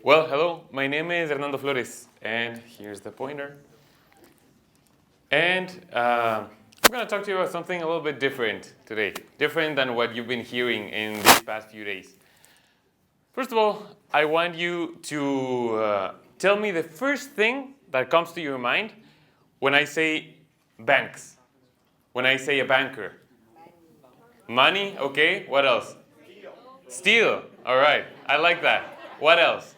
Well, hello, my name is Hernando Flores, and here's the pointer. And I'm going to talk to you about something a little bit different today, different than what you've been hearing in these past few days. First of all, I want you to tell me the first thing that comes to your mind when I say banks, when I say a banker. Money, okay, what else? Steal, all right, I like that. What else?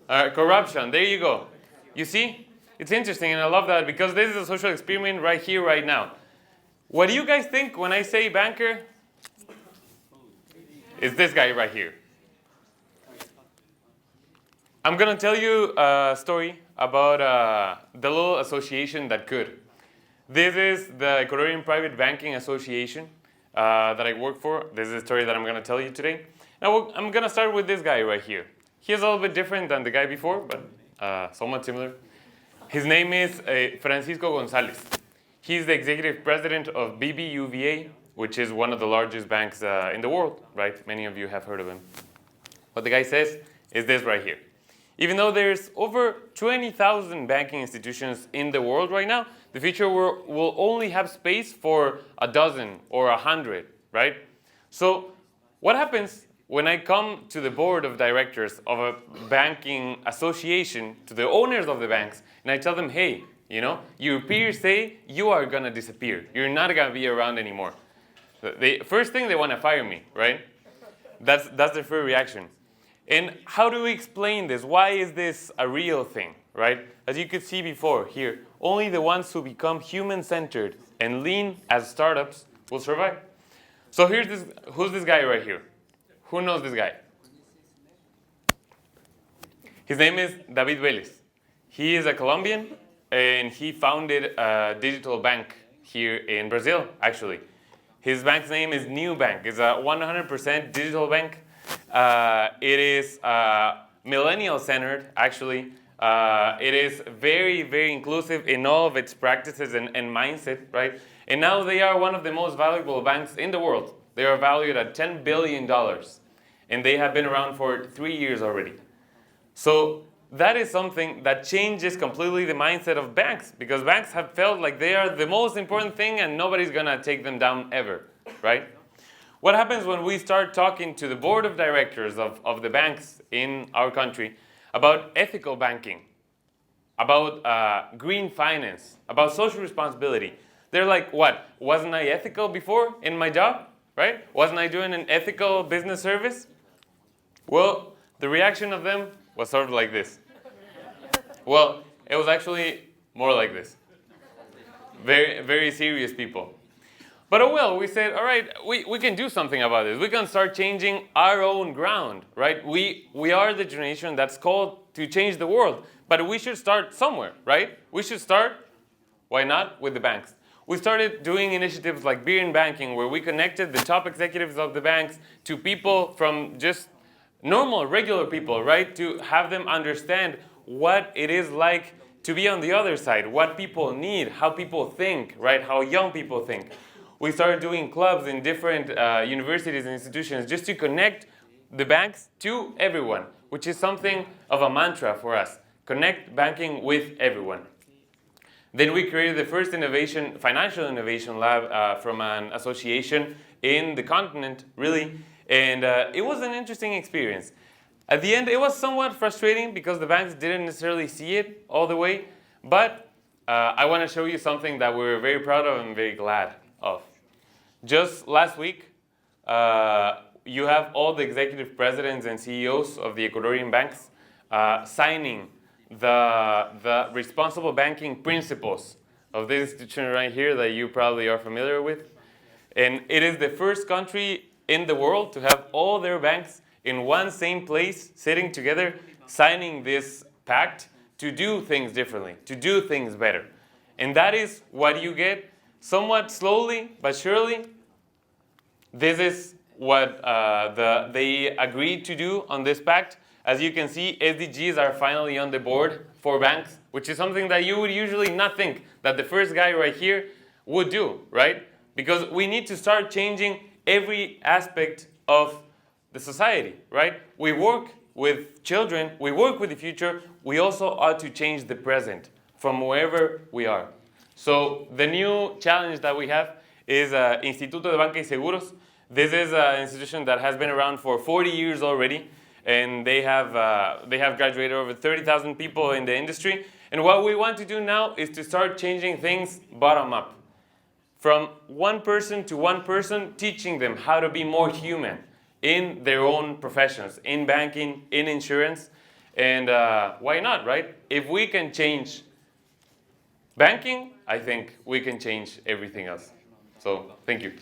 Corruption, there you go. You see? It's interesting, and I love that because this is a social experiment right here, right now. What do you guys think when I say banker? It's this guy right here. I'm going to tell you a story about the little association that could. This is the Ecuadorian Private Banking Association that I work for. This is a story that I'm going to tell you today. Now, I'm going to start with this guy right here. He's a little bit different than the guy before, but somewhat similar. His name is Francisco Gonzalez. He's the executive president of BBVA, which is one of the largest banks in the world, right? Many of you have heard of him. What the guy says is this right here. Even though there's over 20,000 banking institutions in the world right now, the future will only have space for a dozen or 100, right? So what happens when I come to the board of directors of a banking association, to the owners of the banks, and I tell them, hey, you know, your peers say you are going to disappear. You're not going to be around anymore. The first thing, they want to fire me, right? That's their first reaction. And how do we explain this? Why is this a real thing, right? As you could see before here, only the ones who become human-centered and lean as startups will survive. So who's this guy right here? Who knows this guy? His name is David Vélez. He is a Colombian, and he founded a digital bank here in Brazil, actually. His bank's name is New Bank. It's a 100% digital bank. It is millennial-centered, actually. It is very, very inclusive in all of its practices and mindset, right? And now they are one of the most valuable banks in the world. They are valued at $10 billion, and they have been around for 3 years already. So that is something that changes completely the mindset of banks, because banks have felt like they are the most important thing and nobody's going to take them down ever, right? What happens when we start talking to the board of directors of the banks in our country about ethical banking, about green finance, about social responsibility? They're like, what? Wasn't I ethical before in my job? Right? Wasn't I doing an ethical business service? Well, the reaction of them was sort of like this. Well, it was actually more like this. Very, very serious people. But oh well, we said, all right, we can do something about this. We can start changing our own ground, right? We are the generation that's called to change the world. But we should start somewhere, right? We should start, why not, with the banks. We started doing initiatives like Beer in Banking, where we connected the top executives of the banks to people from just normal, regular people, right? To have them understand what it is like to be on the other side, what people need, how people think, right? How young people think. We started doing clubs in different universities and institutions just to connect the banks to everyone, which is something of a mantra for us. Connect banking with everyone. Then we created the first financial innovation lab from an association in the continent, really. And it was an interesting experience. At the end, it was somewhat frustrating because the banks didn't necessarily see it all the way. But I want to show you something that we're very proud of and very glad of. Just last week, you have all the executive presidents and CEOs of the Ecuadorian banks signing the responsible banking principles of this institution right here that you probably are familiar with. And it is the first country in the world to have all their banks in one same place, sitting together, signing this pact to do things differently, to do things better. And that is what you get somewhat slowly but surely. This is what they agreed to do on this pact. As you can see, SDGs are finally on the board for banks, which is something that you would usually not think that the first guy right here would do, right? Because we need to start changing every aspect of the society, right? We work with children, we work with the future, we also ought to change the present from wherever we are. So the new challenge that we have is Instituto de Banca y Seguros. This is an institution that has been around for 40 years already, and they have graduated over 30,000 people in the industry. And what we want to do now is to start changing things bottom up. From one person to one person, teaching them how to be more human in their own professions, in banking, in insurance. And why not, right? If we can change banking, I think we can change everything else. So, thank you.